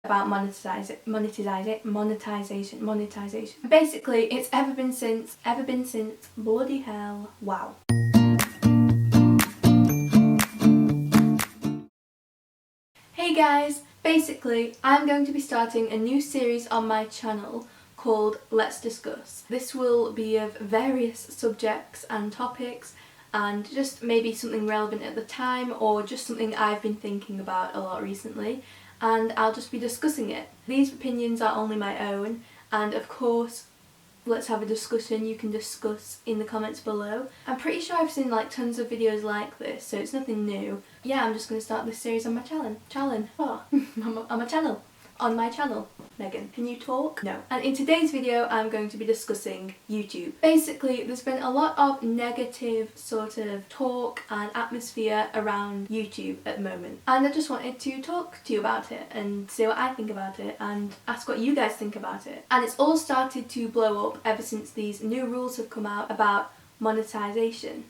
about monetization. Basically, it's ever been since, bloody hell, wow. Hey guys, basically I'm going to be starting a new series on my channel called Let's Discuss. This will be of various subjects and topics and just maybe something relevant at the time or just something I've been thinking about a lot recently, and I'll just be discussing it. These opinions are only my own, and of course let's have a discussion. You can discuss in the comments below. I'm pretty sure I've seen like tons of videos like this, so it's nothing new. Yeah, I'm just going to start this series on my channel. On my channel. Megan, can you talk? No. And in today's video I'm going to be discussing YouTube. Basically, there's been a lot of negative sort of talk and atmosphere around YouTube at the moment, and I just wanted to talk to you about it and say what I think about it and ask what you guys think about it. And it's all started to blow up ever since these new rules have come out about monetization.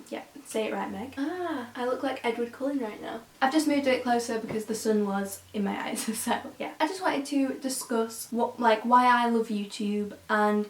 Yeah, say it right, Meg. Ah, I look like Edward Cullen right now. I've just moved a bit closer because the sun was in my eyes, so yeah. I just wanted to discuss why I love YouTube and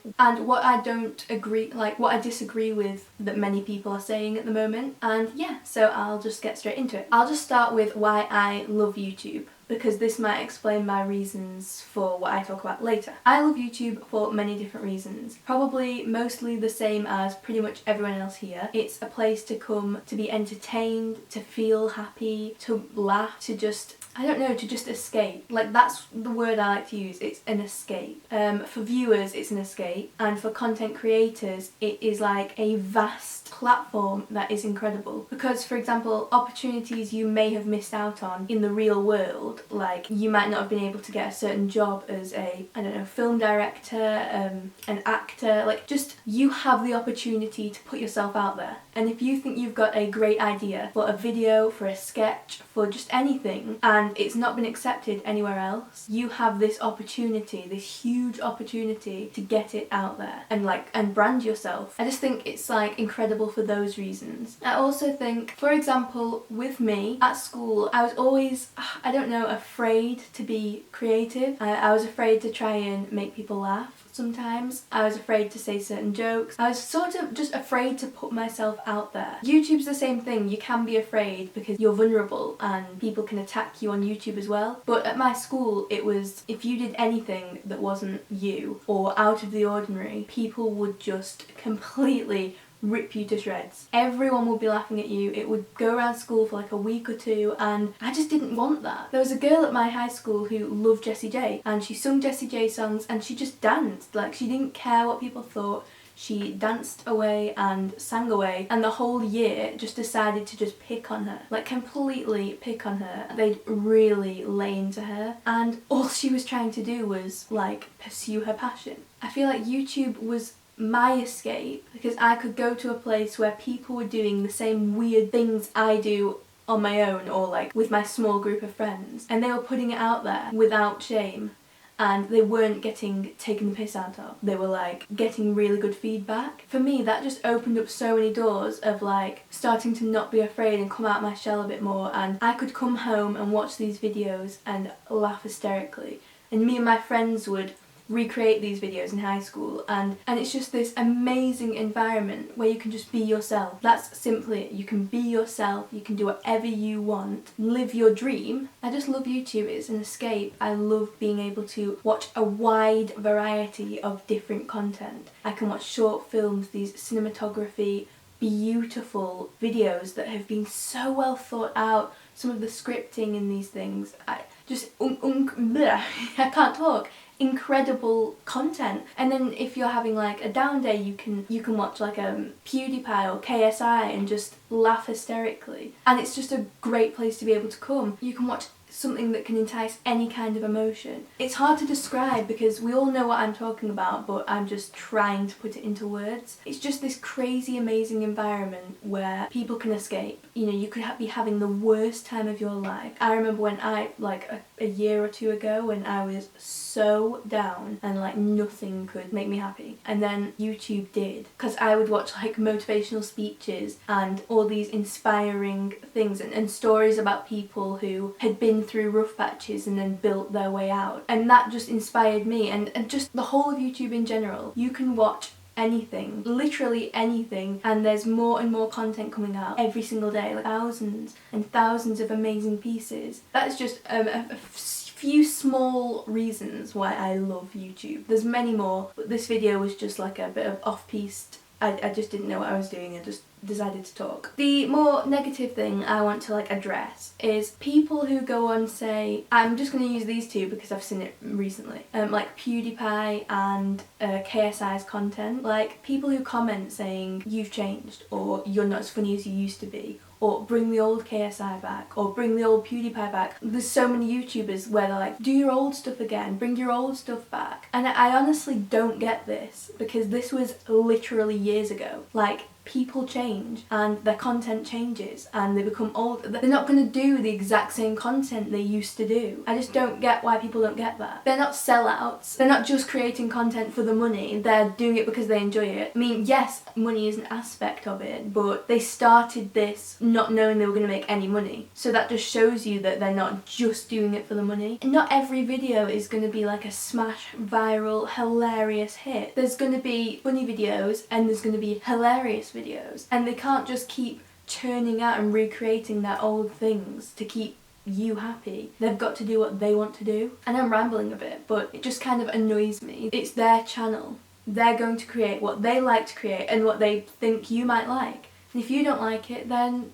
what I don't agree, what I disagree with that many people are saying at the moment. And yeah, so I'll just get straight into it. I'll just start with why I love YouTube, because this might explain my reasons for what I talk about later. I love YouTube for many different reasons. Probably mostly the same as pretty much everyone else here. It's a place to come to be entertained, to feel happy, to laugh, to just, I don't know, to just escape. Like, that's the word I like to use. It's an escape. For viewers, it's an escape. And for content creators, it is like a vast platform that is incredible. Because, for example, opportunities you may have missed out on in the real world, like you might not have been able to get a certain job as a, I don't know, film director, an actor, like just you have the opportunity to put yourself out there. And if you think you've got a great idea for a video, for a sketch, for just anything, and it's not been accepted anywhere else, you have this opportunity, this huge opportunity to get it out there and brand yourself. I just think it's like incredible for those reasons. I also think, for example, with me at school, I was always, I don't know, afraid to be creative. I was afraid to try and make people laugh. Sometimes I was afraid to say certain jokes. I was sort of just afraid to put myself out there. YouTube's the same thing. You can be afraid because you're vulnerable and people can attack you on YouTube as well. But at my school, it was, if you did anything that wasn't you or out of the ordinary, people would just completely rip you to shreds. Everyone would be laughing at you. It would go around school for like a week or two, and I just didn't want that. There was a girl at my high school who loved Jessie J, and she sung Jessie J songs and she just danced. Like, she didn't care what people thought. She danced away and sang away, and the whole year just decided to just pick on her. Like, completely pick on her. They'd really lay into her, and all she was trying to do was like pursue her passion. I feel like YouTube was my escape because I could go to a place where people were doing the same weird things I do on my own or like with my small group of friends, and they were putting it out there without shame, and they weren't getting taken the piss out of. They were like getting really good feedback. For me, that just opened up so many doors of like starting to not be afraid and come out my shell a bit more, and I could come home and watch these videos and laugh hysterically, and me and my friends would recreate these videos in high school, and it's just this amazing environment where you can just be yourself. That's simply it. You can be yourself, you can do whatever you want, live your dream. I just love YouTube. It's an escape. I love being able to watch a wide variety of different content. I can watch short films, these cinematography, beautiful videos that have been so well thought out, some of the scripting in these things. I just I can't talk. Incredible content. And then if you're having like a down day, you can watch like PewDiePie or KSI and just laugh hysterically, and it's just a great place to be able to come. You can watch something that can entice any kind of emotion. It's hard to describe because we all know what I'm talking about, but I'm just trying to put it into words. It's just this crazy amazing environment where people can escape. you know, you could be having the worst time of your life. I remember when like a year or two ago, when I was so down and like nothing could make me happy, and then YouTube did, because I would watch like motivational speeches and all these inspiring things and stories about people who had been through rough patches and then built their way out, and that just inspired me, and just the whole of YouTube in general. You can watch anything, literally anything, and there's more and more content coming out every single day, like thousands and thousands of amazing pieces. That's just a few small reasons why I love YouTube. There's many more, but this video was just like a bit of off-piste. I just didn't know what I was doing and just decided to talk. The more negative thing I want to like address is people who go on say, I'm just going to use these two because I've seen it recently, like PewDiePie and KSI's content. Like people who comment saying you've changed, or you're not as funny as you used to be, or bring the old KSI back, or bring the old PewDiePie back. There's so many YouTubers where they're like, do your old stuff again, bring your old stuff back. And I honestly don't get this, because this was literally years ago. Like, people change and their content changes and they become old. They're not going to do the exact same content they used to do. I just don't get why people don't get that. They're not sellouts. They're not just creating content for the money. They're doing it because they enjoy it. I mean, yes, money is an aspect of it, but they started this not knowing they were going to make any money. So that just shows you that they're not just doing it for the money. And not every video is going to be like a smash, viral, hilarious hit. There's going to be funny videos and there's going to be hilarious videos, and they can't just keep churning out and recreating their old things to keep you happy. They've got to do what they want to do. And I'm rambling a bit, but it just kind of annoys me. It's their channel. They're going to create what they like to create and what they think you might like. And if you don't like it, then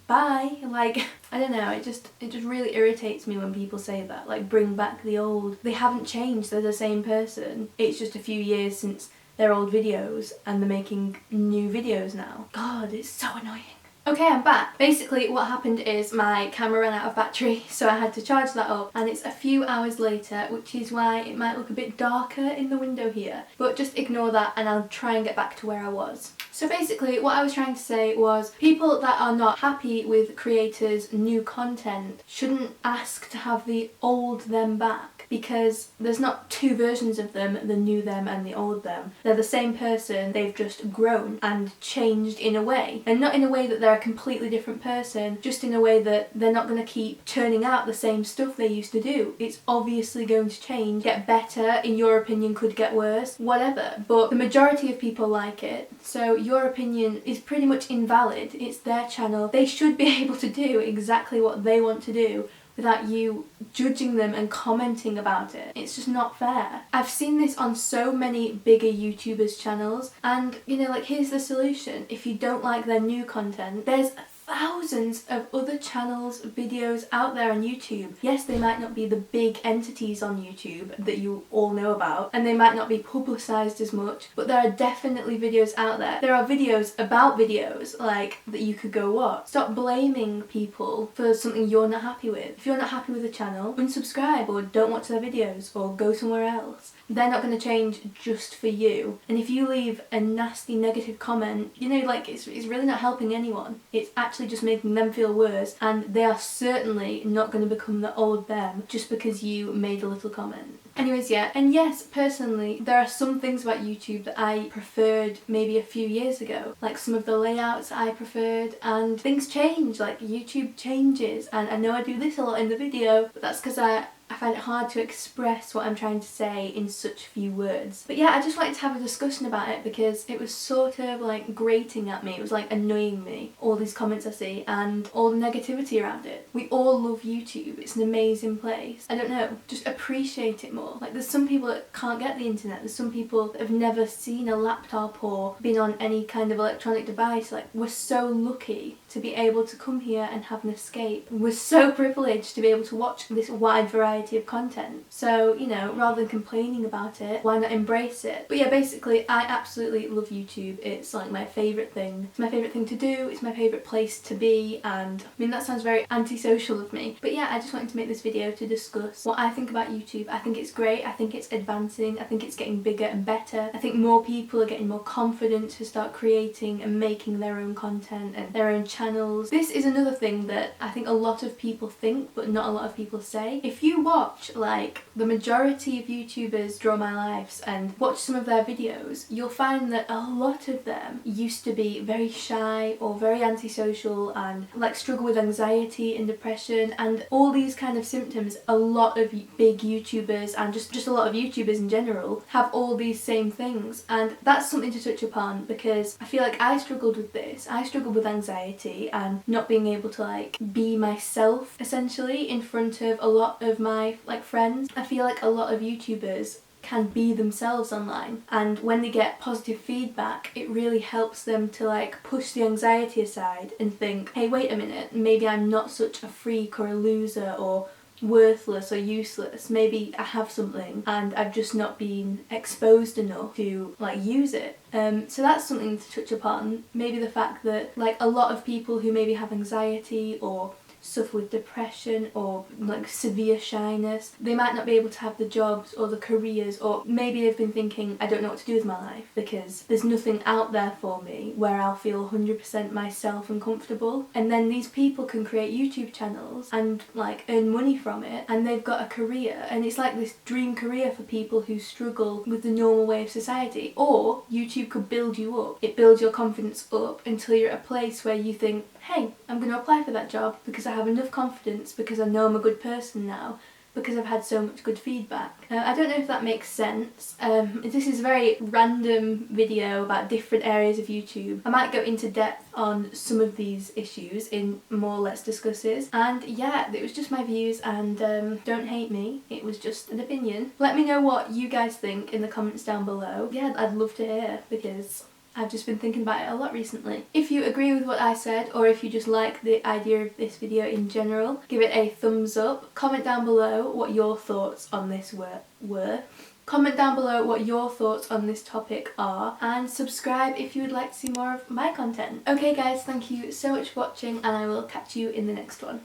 bye. Like, I don't know, it just really irritates me when people say that, like, bring back the old. They haven't changed, they're the same person. It's just a few years since their old videos and they're making new videos now. God, it's so annoying. Okay, I'm back. Basically what happened is my camera ran out of battery, so I had to charge that up, and it's a few hours later, which is why it might look a bit darker in the window here. But just ignore that and I'll try and get back to where I was. So basically what I was trying to say was, people that are not happy with creators' new content shouldn't ask to have the old them back, because there's not two versions of them, the new them and the old them. They're the same person, they've just grown and changed in a way. And not in a way that they're a completely different person, just in a way that they're not going to keep churning out the same stuff they used to do. It's obviously going to change, get better, in your opinion could get worse, whatever. But the majority of people like it, so your opinion is pretty much invalid. It's their channel. They should be able to do exactly what they want to do without you judging them and commenting about it. It's just not fair. I've seen this on so many bigger YouTubers' channels, and you know, like, here's the solution. If you don't like their new content, there's thousands of other channels, videos out there on YouTube. Yes, they might not be the big entities on YouTube that you all know about, and they might not be publicised as much, but there are definitely videos out there. There are videos about videos, like, that you could go watch. Stop blaming people for something you're not happy with. If you're not happy with a channel, unsubscribe or don't watch their videos or go somewhere else. They're not going to change just for you. And if you leave a nasty negative comment, you know, like, it's really not helping anyone. It's actually just making them feel worse, and they are certainly not going to become the old them just because you made a little comment. Anyways, yeah, and yes, personally, there are some things about YouTube that I preferred maybe a few years ago. Like, some of the layouts I preferred, and things change, like, YouTube changes, and I know I do this a lot in the video, but that's because I find it hard to express what I'm trying to say in such few words. But yeah, I just wanted to have a discussion about it because it was sort of like grating at me. It was like annoying me, all these comments I see and all the negativity around it. We all love YouTube. It's an amazing place. I don't know, just appreciate it more. Like, there's some people that can't get the internet. There's some people that have never seen a laptop or been on any kind of electronic device. Like, we're so lucky to be able to come here and have an escape. We're so privileged to be able to watch this wide variety of content. So, you know, rather than complaining about it, why not embrace it? But yeah, basically, I absolutely love YouTube. It's like my favourite thing. It's my favourite thing to do. It's my favourite place to be, and I mean, that sounds very antisocial of me. But yeah, I just wanted to make this video to discuss what I think about YouTube. I think it's great. I think it's advancing. I think it's getting bigger and better. I think more people are getting more confident to start creating and making their own content and their own channels channels. This is another thing that I think a lot of people think but not a lot of people say. If you watch like the majority of YouTubers draw my lives and watch some of their videos, you'll find that a lot of them used to be very shy or very antisocial and like struggle with anxiety and depression and all these kind of symptoms. A lot of big YouTubers and just a lot of YouTubers in general have all these same things, and that's something to touch upon because I feel like I struggled with this. I struggled with anxiety and not being able to like be myself essentially in front of a lot of my like friends. I feel like a lot of YouTubers can be themselves online, and when they get positive feedback it really helps them to like push the anxiety aside and think, hey, wait a minute, maybe I'm not such a freak or a loser or worthless or useless. Maybe I have something and I've just not been exposed enough to like use it. So that's something to touch upon. Maybe the fact that like a lot of people who maybe have anxiety or suffer with depression or like severe shyness, they might not be able to have the jobs or the careers, or maybe they've been thinking, I don't know what to do with my life because there's nothing out there for me where I'll feel 100% myself and comfortable. And then these people can create YouTube channels and like earn money from it, and they've got a career, and it's like this dream career for people who struggle with the normal way of society. Or YouTube could build you up. It builds your confidence up until you're at a place where you think, hey, I'm going to apply for that job because I have enough confidence, because I know I'm a good person now, because I've had so much good feedback. I don't know if that makes sense. This is a very random video about different areas of YouTube. I might go into depth on some of these issues in more Let's Discusses. And yeah, it was just my views, and don't hate me, it was just an opinion. Let me know what you guys think in the comments down below. Yeah, I'd love to hear because I've just been thinking about it a lot recently. If you agree with what I said, or if you just like the idea of this video in general, give it a thumbs up. Comment down below what your thoughts on this were. Comment down below what your thoughts on this topic are, and subscribe if you would like to see more of my content. Okay guys, thank you so much for watching, and I will catch you in the next one.